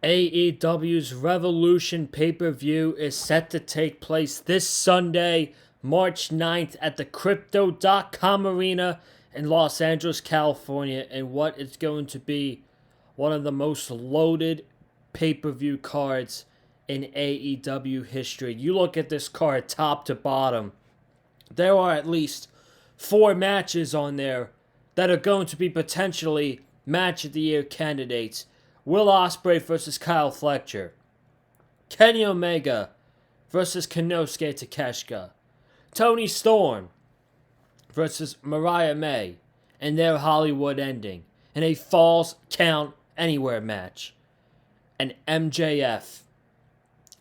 AEW's Revolution pay-per-view is set to take place this Sunday, March 9th at the Crypto.com Arena in Los Angeles, California, in what is going to be one of the most loaded pay-per-view cards in AEW history. You look at this card top to bottom, there are at least 4 matches on there that are going to be potentially match of the year candidates. Will Ospreay versus Kyle Fletcher. Kenny Omega versus Konosuke Takeshita. Tony Storm versus Mariah May and their Hollywood ending in a Falls Count Anywhere match. And MJF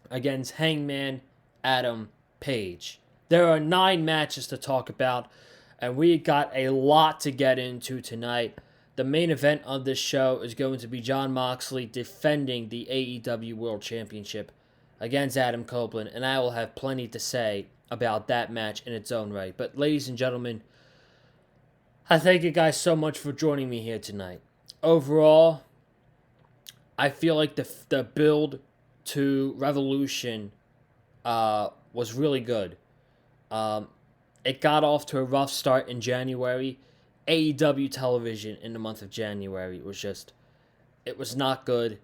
against Hangman Adam Page. There are 9 matches to talk about, and we got a lot to get into tonight. The main event of this show is going to be Jon Moxley defending the AEW World Championship against Adam Copeland, and I will have plenty to say about that match in its own right. But ladies and gentlemen, I thank you guys so much for joining me here tonight. Overall, I feel like the build to Revolution was really good. It got off to a rough start in January. AEW television in the month of January it was not good.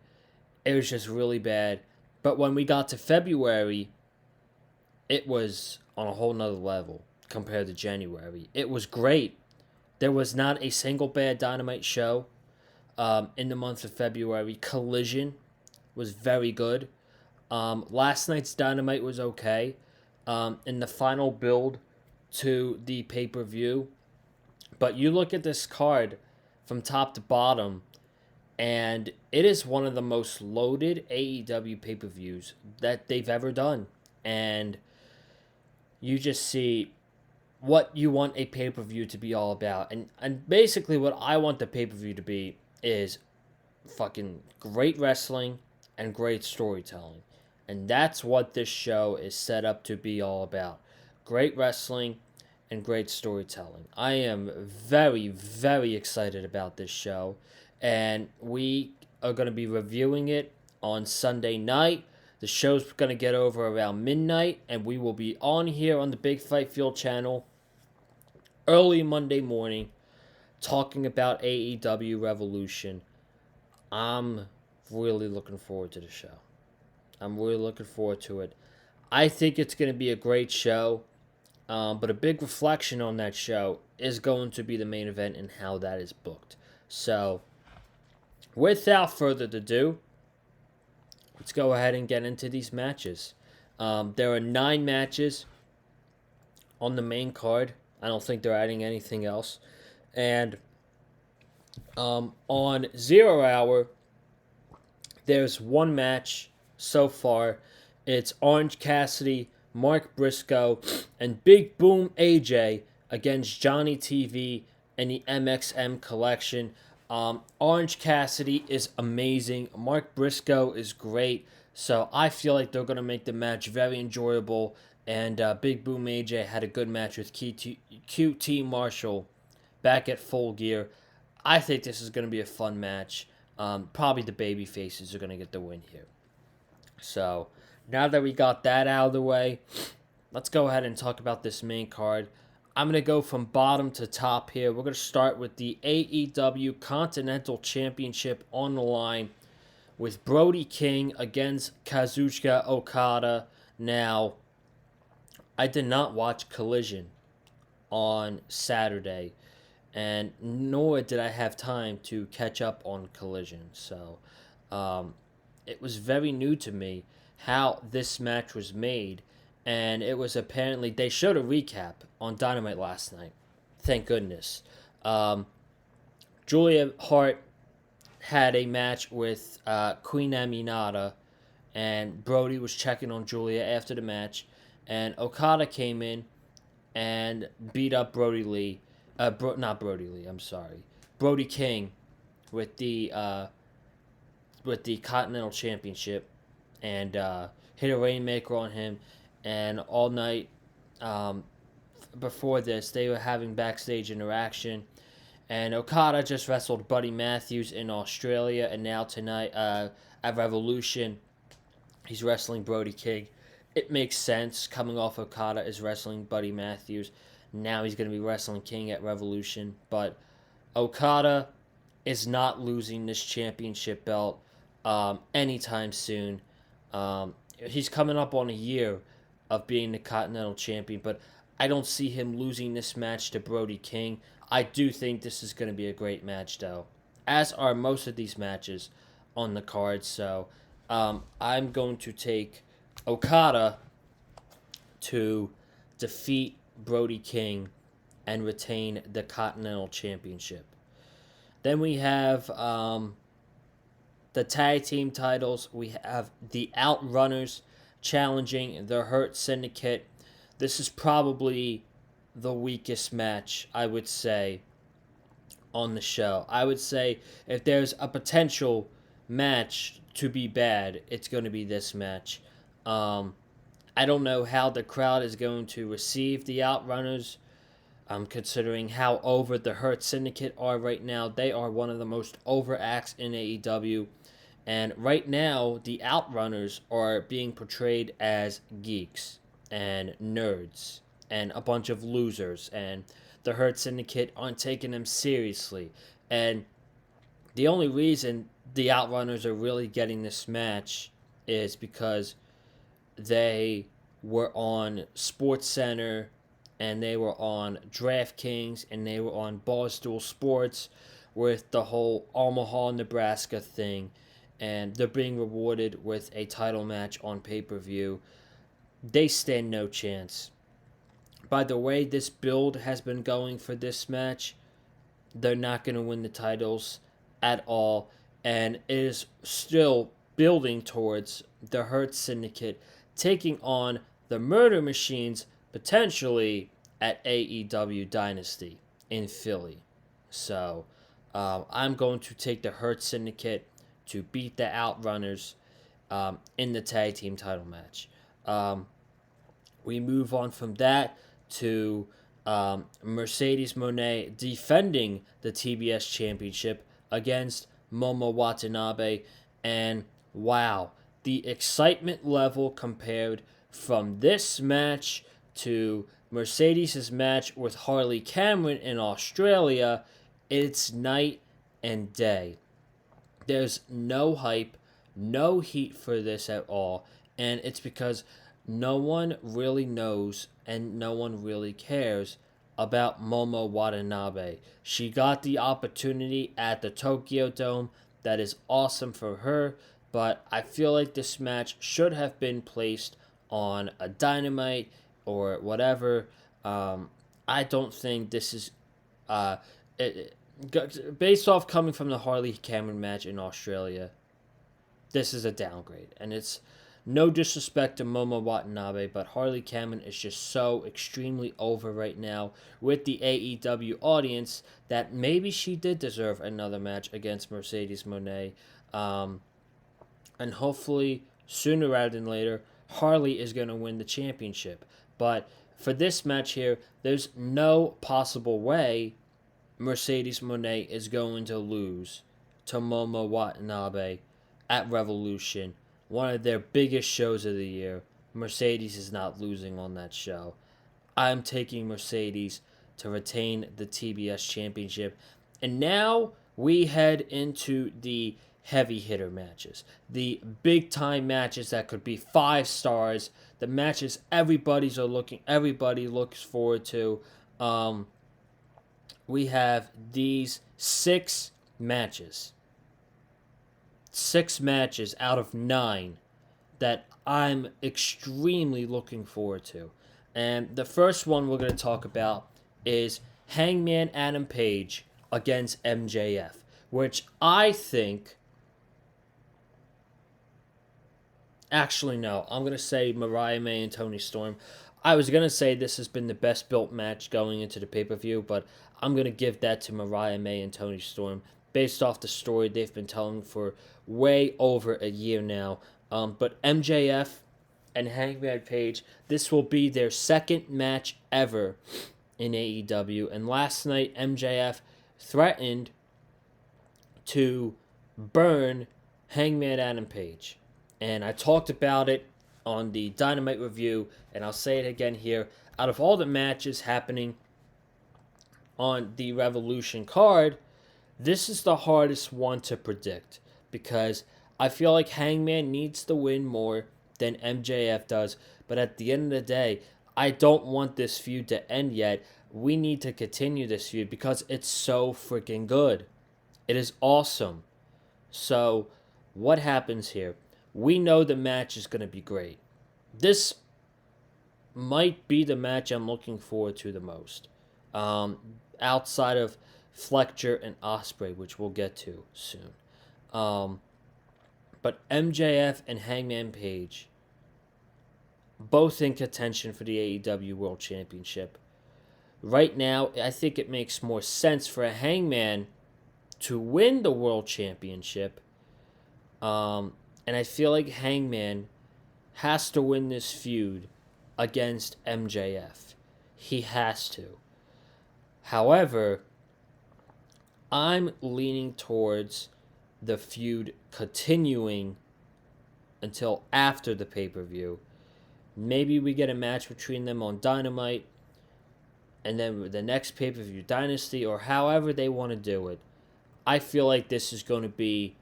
It was just really bad. But when we got to February, it was on a whole nother level compared to January. It was great. There was not a single bad Dynamite show in the month of February. Collision was very good. Last night's Dynamite was okay. In the final build to the pay-per-view, but you look at this card from top to bottom, and it is one of the most loaded AEW pay-per-views that they've ever done. And you just see what you want a pay-per-view to be all about. And basically what I want the pay-per-view to be is fucking great wrestling and great storytelling. And that's what this show is set up to be all about. Great wrestling and great storytelling. I am very, very excited about this show. And we are going to be reviewing it on Sunday night. The show's going to get over around midnight. And we will be on here on the Big Fight Field channel early Monday morning talking about AEW Revolution. I'm really looking forward to the show. I'm really looking forward to it. I think it's going to be a great show, but a big reflection on that show is going to be the main event and how that is booked. So, without further ado, let's go ahead and get into these matches. There are 9 matches on the main card. I don't think they're adding anything else. And on 0 Hour, there's 1 match so far. It's Orange Cassidy, Mark Briscoe, and Big Boom AJ against Johnny TV and the MXM Collection. Orange Cassidy is amazing. Mark Briscoe is great. So I feel like they're going to make the match very enjoyable. And Big Boom AJ had a good match with QT Marshall back at Full Gear. I think this is going to be a fun match. Probably the baby faces are going to get the win here. So, now that we got that out of the way, let's go ahead and talk about this main card. I'm going to go from bottom to top here. We're going to start with the AEW Continental Championship on the line with Brody King against Kazuchika Okada. Now, I did not watch Collision on Saturday, and nor did I have time to catch up on Collision. So, it was very new to me how this match was made, and it was apparently they showed a recap on Dynamite last night. Thank goodness. Julia Hart had a match with Queen Aminata, and Brody was checking on Julia after the match, and Okada came in and beat up Brody Lee. Not Brody Lee. I'm sorry, Brody King with the Continental Championship, and hit a Rainmaker on him. And all night before this, they were having backstage interaction, And Okada just wrestled Buddy Matthews in Australia, and now tonight at Revolution, he's wrestling Brody King. It makes sense. Coming off Okada is wrestling Buddy Matthews. Now he's going to be wrestling King at Revolution. But Okada is not losing this championship belt anytime soon. He's coming up on a year of being the Continental Champion, but I don't see him losing this match to Brody King. I do think this is going to be a great match, though, as are most of these matches on the card. So I'm going to take Okada to defeat Brody King and retain the Continental Championship. Then we have the tag team titles. We have the Outrunners challenging the Hurt Syndicate. This is probably the weakest match, I would say, on the show. I would say if there's a potential match to be bad, it's going to be this match. I don't know how the crowd is going to receive the Outrunners. Considering how over the Hurt Syndicate are right now. They are one of the most over acts in AEW. And right now, the Outrunners are being portrayed as geeks and nerds and a bunch of losers. And the Hurt Syndicate aren't taking them seriously. And the only reason the Outrunners are really getting this match is because they were on SportsCenter and they were on DraftKings and they were on Barstool Sports with the whole Omaha, Nebraska thing. And they're being rewarded with a title match on pay-per-view. They stand no chance. By the way this build has been going for this match, they're not going to win the titles at all. And it is still building towards the Hurt Syndicate taking on the Murder Machines potentially at AEW Dynasty in Philly. So I'm going to take the Hurt Syndicate to beat the Outrunners in the tag team title match. We move on from that to Mercedes Moné defending the TBS Championship against Momo Watanabe. And wow, the excitement level compared from this match to Mercedes' match with Harley Cameron in Australia, it's night and day. There's no hype, no heat for this at all, and it's because no one really knows and no one really cares about Momo Watanabe. She got the opportunity at the Tokyo Dome. That is awesome for her, but I feel like this match should have been placed on a Dynamite or whatever. I don't think this is based off coming from the Harley Cameron match in Australia. This is a downgrade, and it's no disrespect to Momo Watanabe, but Harley Cameron is just so extremely over right now with the AEW audience that maybe she did deserve another match against Mercedes Moné. And hopefully, sooner rather than later, Harley is going to win the championship. But for this match here, there's no possible way Mercedes Moné is going to lose to Momo Watanabe at Revolution, one of their biggest shows of the year. Mercedes is not losing on that show. I'm taking Mercedes to retain the TBS Championship. And now we head into the heavy hitter matches, the big time matches that could be 5 stars, the matches everybody looks forward to. We have these 6 matches. 6 matches out of 9 that I'm extremely looking forward to. And the first one we're going to talk about is Hangman Adam Page against MJF, which I think... Actually, no. I'm going to say Mariah May and Toni Storm. I was going to say this has been the best built match going into the pay-per-view, but I'm going to give that to Mariah May and Toni Storm based off the story they've been telling for way over a year now. But MJF and Hangman Page, this will be their second match ever in AEW. And last night, MJF threatened to burn Hangman Adam Page. And I talked about it on the Dynamite review, and I'll say it again here. Out of all the matches happening on the Revolution card, this is the hardest one to predict because I feel like Hangman needs to win more than MJF does. But at the end of the day, I don't want this feud to end yet. We need to continue this feud because it's so freaking good. It is awesome. So, what happens here? We know the match is going to be great. This might be the match I'm looking forward to the most. Outside of Fletcher and Ospreay, which we'll get to soon. But MJF and Hangman Page, both in contention for the AEW World Championship. Right now, I think it makes more sense for a Hangman to win the World Championship. And I feel like Hangman has to win this feud against MJF. He has to. However, I'm leaning towards the feud continuing until after the pay-per-view. Maybe we get a match between them on Dynamite, and then the next pay-per-view Dynasty, or however they want to do it. I feel like this is going to be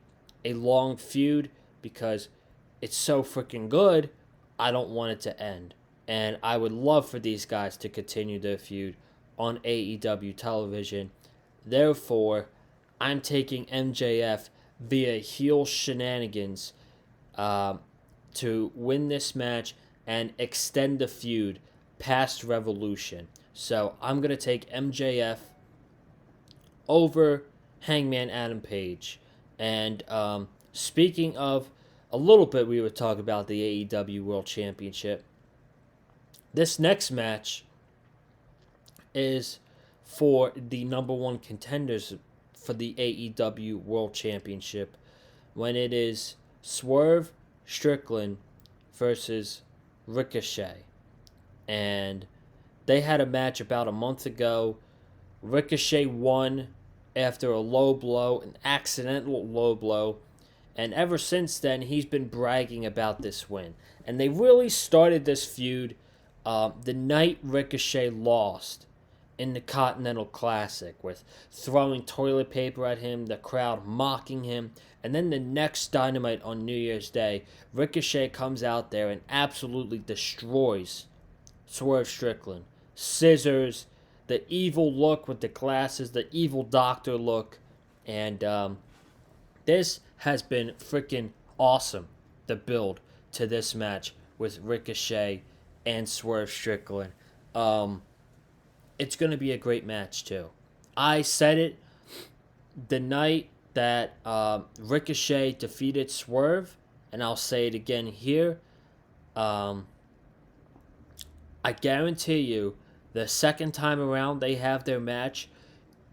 a long feud because it's so freaking good, I don't want it to end. And I would love for these guys to continue their feud on AEW television. Therefore, I'm taking MJF via heel shenanigans to win this match and extend the feud past Revolution. So I'm going to take MJF over Hangman Adam Page. And speaking of a little bit, we were talking about the AEW World Championship. This next match is for the number one contenders for the AEW World Championship, when it is Swerve Strickland versus Ricochet. And they had a match about a month ago. Ricochet won after a low blow, an accidental low blow. And ever since then, he's been bragging about this win. And they really started this feud the night Ricochet lost in the Continental Classic, with throwing toilet paper at him, the crowd mocking him. And then the next Dynamite on New Year's Day, Ricochet comes out there and absolutely destroys Swerve Strickland. Scissors, the evil look with the glasses, the evil doctor look. And this has been freaking awesome, the build to this match with Ricochet and Swerve Strickland. It's going to be a great match, too. I said it the night that Ricochet defeated Swerve, and I'll say it again here. I guarantee you, the second time around they have their match,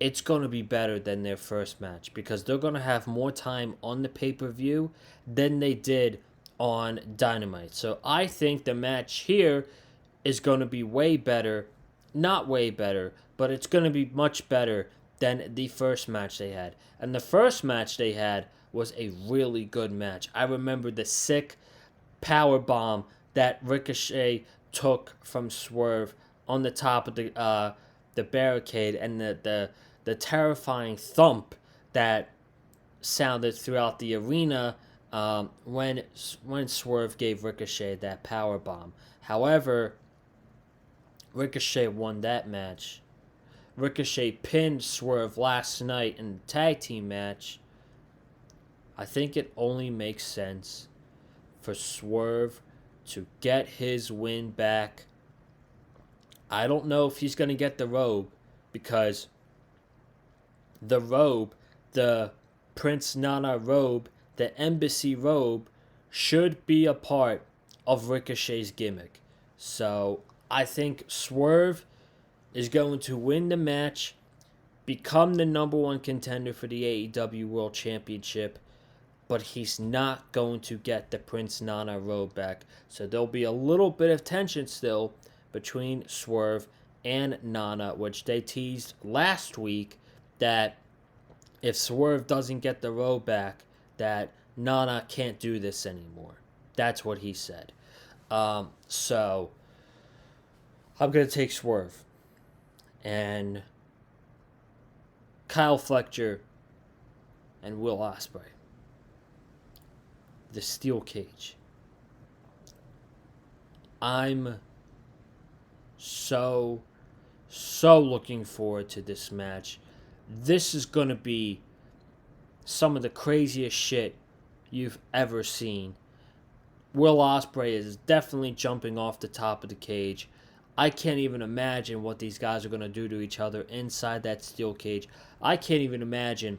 it's going to be better than their first match, because they're going to have more time on the pay-per-view than they did on Dynamite. So I think the match here is going to be way better. Not way better, but it's going to be much better than the first match they had. And the first match they had was a really good match. I remember the sick power bomb that Ricochet took from Swerve on the top of the barricade, and the terrifying thump that sounded throughout the arena when Swerve gave Ricochet that power bomb. However, Ricochet won that match. Ricochet pinned Swerve last night in the tag team match. I think it only makes sense for Swerve to get his win back. I don't know if he's going to get the robe, because the robe, the Prince Nana robe, the embassy robe, should be a part of Ricochet's gimmick. So I think Swerve is going to win the match, become the number one contender for the AEW World Championship, but he's not going to get the Prince Nana robe back. So there'll be a little bit of tension still between Swerve and Nana, which they teased last week that if Swerve doesn't get the road back, that Nana can't do this anymore. That's what he said. So I'm going to take Swerve. And Kyle Fletcher and Will Ospreay. The steel cage. I'm so looking forward to this match. This is going to be some of the craziest shit you've ever seen. Will Ospreay is definitely jumping off the top of the cage. I can't even imagine what these guys are going to do to each other inside that steel cage. I can't even imagine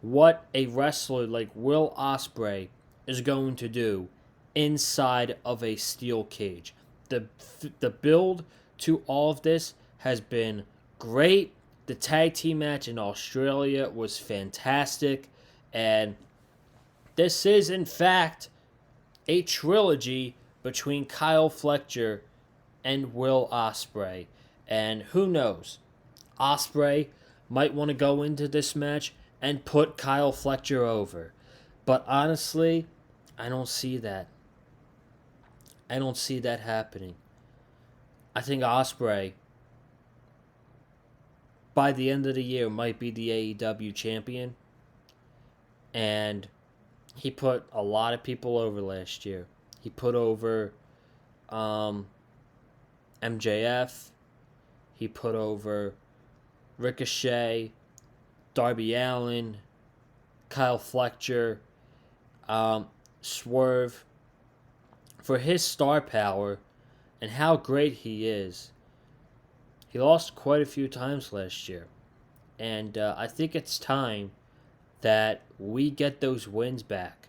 what a wrestler like Will Ospreay is going to do inside of a steel cage. The build to all of this has been great. The tag team match in Australia was fantastic. And this is, in fact, a trilogy between Kyle Fletcher and Will Ospreay. And who knows? Ospreay might want to go into this match and put Kyle Fletcher over. But honestly, I don't see that. I don't see that happening. I think Ospreay, by the end of the year, might be the AEW champion. And he put a lot of people over last year. He put over MJF. He put over Ricochet, Darby Allin, Kyle Fletcher, Swerve. For his star power and how great he is, he lost quite a few times last year. And I think it's time that we get those wins back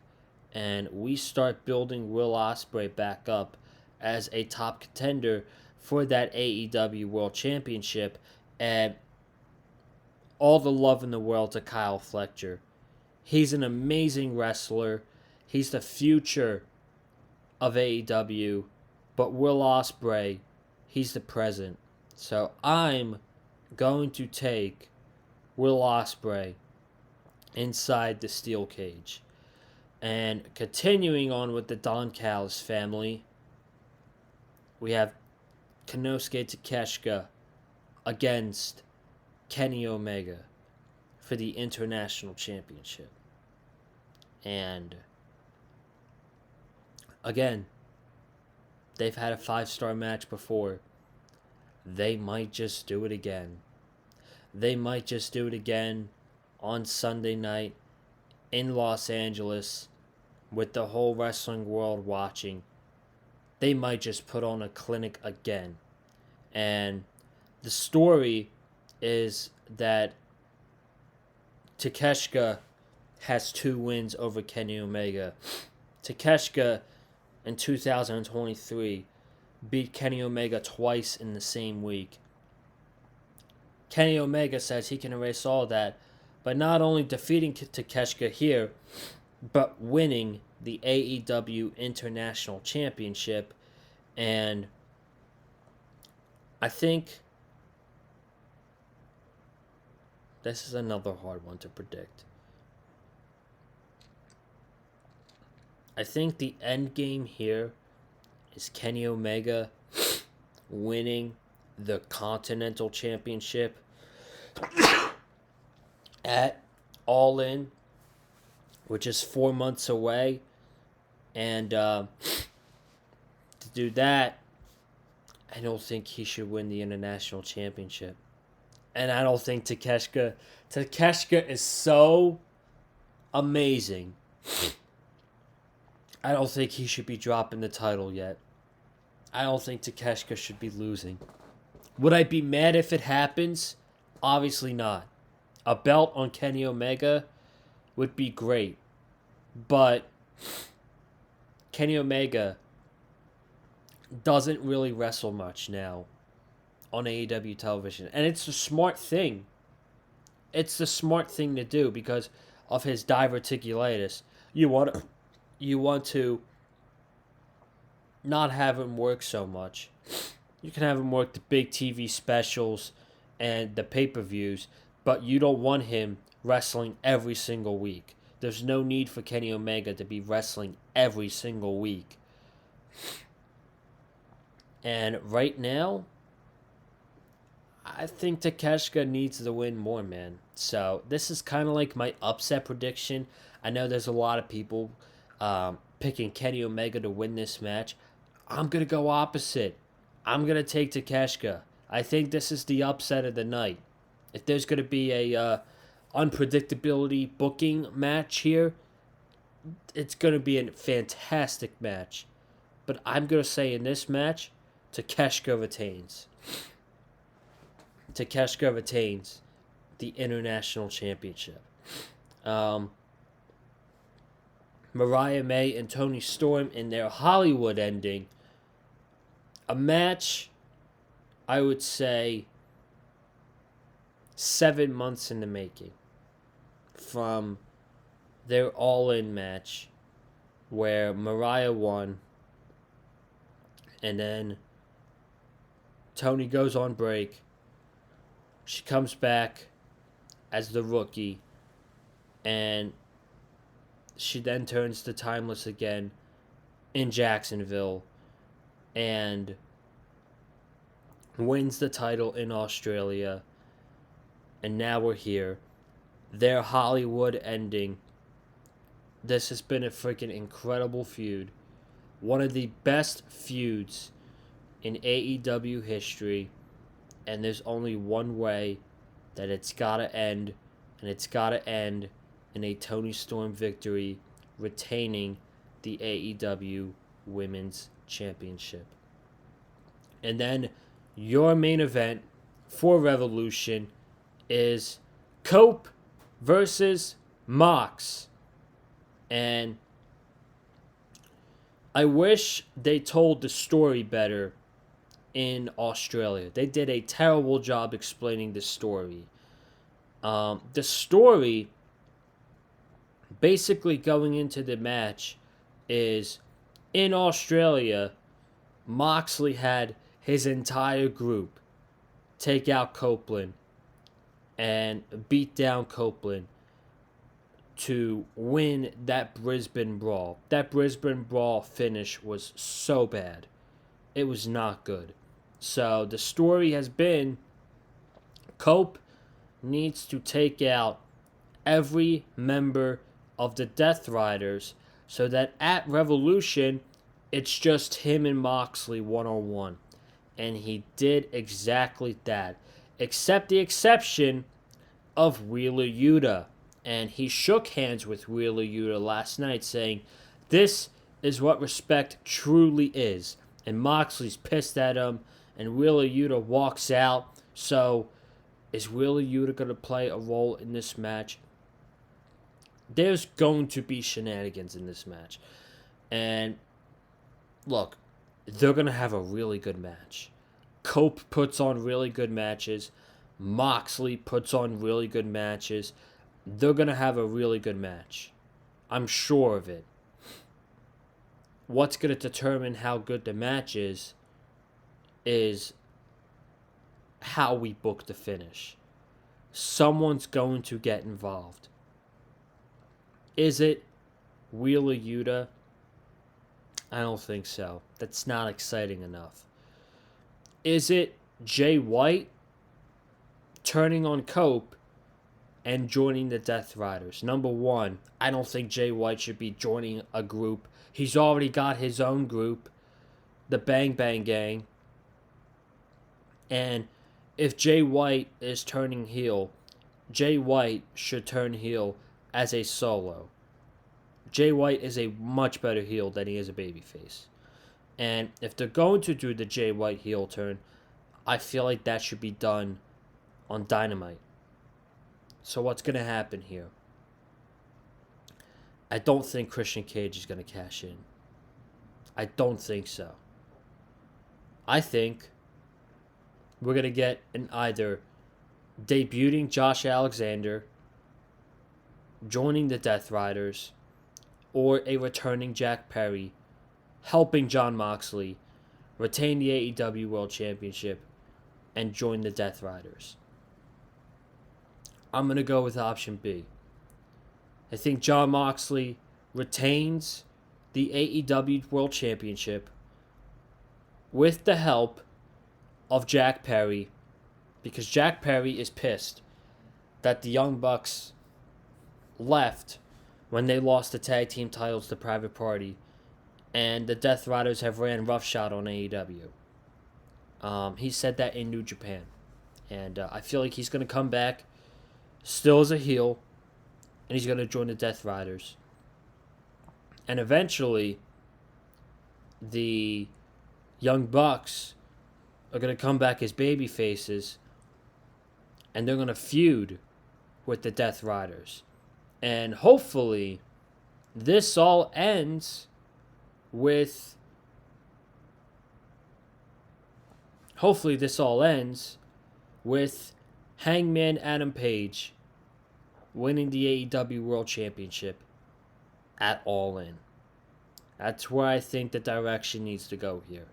and we start building Will Ospreay back up as a top contender for that AEW World Championship. And all the love in the world to Kyle Fletcher. He's an amazing wrestler. He's the future of AEW. But Will Ospreay, he's the present. So I'm going to take Will Ospreay inside the steel cage. And continuing on with the Don Callis family, we have Konosuke Takeshita against Kenny Omega for the International Championship. And again, they've had a 5-star match before. They might just do it again. They might just do it again on Sunday night in Los Angeles with the whole wrestling world watching. They might just put on a clinic again. And the story is that Takeshita has 2 wins over Kenny Omega. Takeshita in 2023 beat Kenny Omega twice in the same week. Kenny Omega says he can erase all that by not only defeating Takeshita here, but winning the AEW International Championship. And I think this is another hard one to predict. I think the end game here is Kenny Omega winning the Continental Championship at All In, which is 4 months away. And to do that, I don't think he should win the International Championship. And I don't think Takeshita is so amazing. I don't think he should be dropping the title yet. I don't think Takeshita should be losing. Would I be mad if it happens? Obviously not. A belt on Kenny Omega would be great. But Kenny Omega doesn't really wrestle much now on AEW television. And it's a smart thing. It's the smart thing to do because of his diverticulitis. You want to not have him work so much. You can have him work the big TV specials and the pay-per-views, but you don't want him wrestling every single week. There's no need for Kenny Omega to be wrestling every single week. And right now, I think Takeshita needs to win more, man. So this is kind of like my upset prediction. I know there's a lot of people picking Kenny Omega to win this match. I'm going to go opposite. I'm going to take Takeshita. I think this is the upset of the night. If there's going to be a unpredictability booking match here, it's going to be a fantastic match. But I'm going to say in this match, Takeshita retains. Takeshita retains the International Championship. Mariah May and Toni Storm in their Hollywood ending. A match, I would say, 7 months in the making. From their all-in match where Mariah won, and then Toni goes on break. She comes back as the rookie, and she then turns to Timeless again in Jacksonville and wins the title in Australia. And now we're here. Their Hollywood ending. This has been a freaking incredible feud. One of the best feuds in AEW history. And there's only one way that it's got to end. And it's got to end in a Toni Storm victory, retaining the AEW Women's Championship. And then your main event for Revolution is Cope versus Mox. And I wish they told the story better in Australia. They did a terrible job explaining the story. The story, basically going into the match, is in Australia, Moxley had his entire group take out Copeland and beat down Copeland to win that Brisbane Brawl. That Brisbane Brawl finish was so bad. It was not good. So the story has been Cope needs to take out every member of the Death Riders so that at Revolution, it's just him and Moxley one-on-one. And he did exactly that. Except the exception of Wheeler Yuta. And he shook hands with Wheeler Yuta last night saying, this is what respect truly is. And Moxley's pissed at him. And Wheeler Yuta walks out. So, is Wheeler Yuta going to play a role in this match? There's going to be shenanigans in this match. And, look, they're going to have a really good match. Cope puts on really good matches. Moxley puts on really good matches. They're going to have a really good match. I'm sure of it. What's going to determine how good the match is how we book the finish. Someone's going to get involved. Is it Wheeler Yuta? I don't think so. That's not exciting enough. Is it Jay White turning on Cope and joining the Death Riders? Number one, I don't think Jay White should be joining a group. He's already got his own group, the Bang Bang Gang. And if Jay White is turning heel, Jay White should turn heel as a solo. Jay White is a much better heel than he is a babyface. And if they're going to do the Jay White heel turn, I feel like that should be done on Dynamite. So what's going to happen here? I don't think Christian Cage is going to cash in. I don't think so. I think we're going to get an either debuting Josh Alexander, joining the Death Riders, or a returning Jack Perry, helping Jon Moxley retain the AEW World Championship and join the Death Riders. I'm going to go with option B. I think Jon Moxley retains the AEW World Championship with the help of Jack Perry, because Jack Perry is pissed that the Young Bucks left when they lost the tag team titles to Private Party, and the Death Riders have ran roughshod on AEW. He said that in New Japan, and I feel like he's going to come back still as a heel, and he's going to join the Death Riders. And eventually, the Young Bucks are going to come back as baby faces, and they're going to feud with the Death Riders. And hopefully, this all ends with... Hangman Adam Page winning the AEW World Championship at All In. That's where I think the direction needs to go here.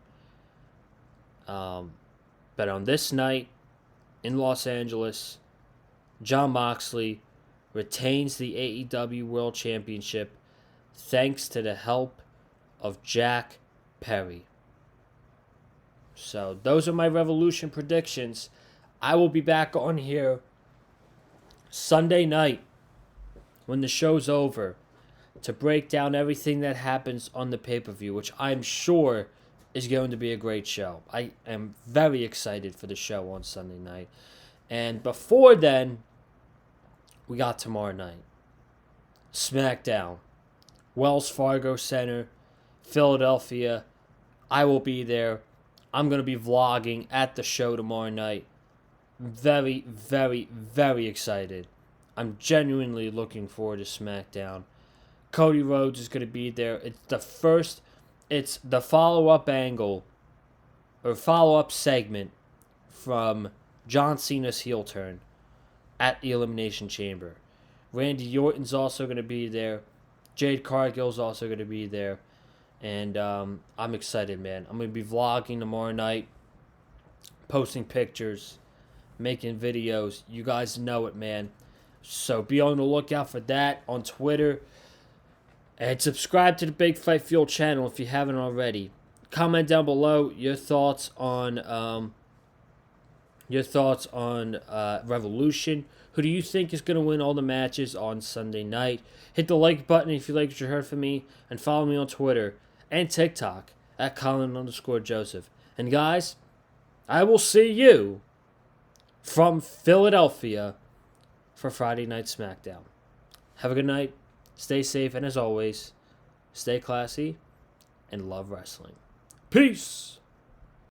But on this night in Los Angeles, Jon Moxley retains the AEW World Championship thanks to the help of Jack Perry. So those are my Revolution predictions. I will be back on here Sunday night when the show's over to break down everything that happens on the pay-per-view, which I'm sure is going to be a great show. I am very excited for the show on Sunday night. And before then, we got tomorrow night. SmackDown. Wells Fargo Center, Philadelphia. I will be there. I'm going to be vlogging at the show tomorrow night. Very, very, very excited. I'm genuinely looking forward to SmackDown. Cody Rhodes is going to be there. It's the follow-up angle, or follow-up segment from John Cena's heel turn at the Elimination Chamber. Randy Orton's also going to be there. Jade Cargill's also going to be there. And I'm excited, man. I'm going to be vlogging tomorrow night, posting pictures, making videos. You guys know it, man. So be on the lookout for that on Twitter. And subscribe to the Big Fight Fuel channel if you haven't already. Comment down below your thoughts on Revolution. Who do you think is going to win all the matches on Sunday night? Hit the like button if you like what you heard from me. And follow me on Twitter and TikTok at Colin_Joseph. And guys, I will see you from Philadelphia for Friday Night SmackDown. Have a good night. Stay safe. And as always, stay classy and love wrestling. Peace.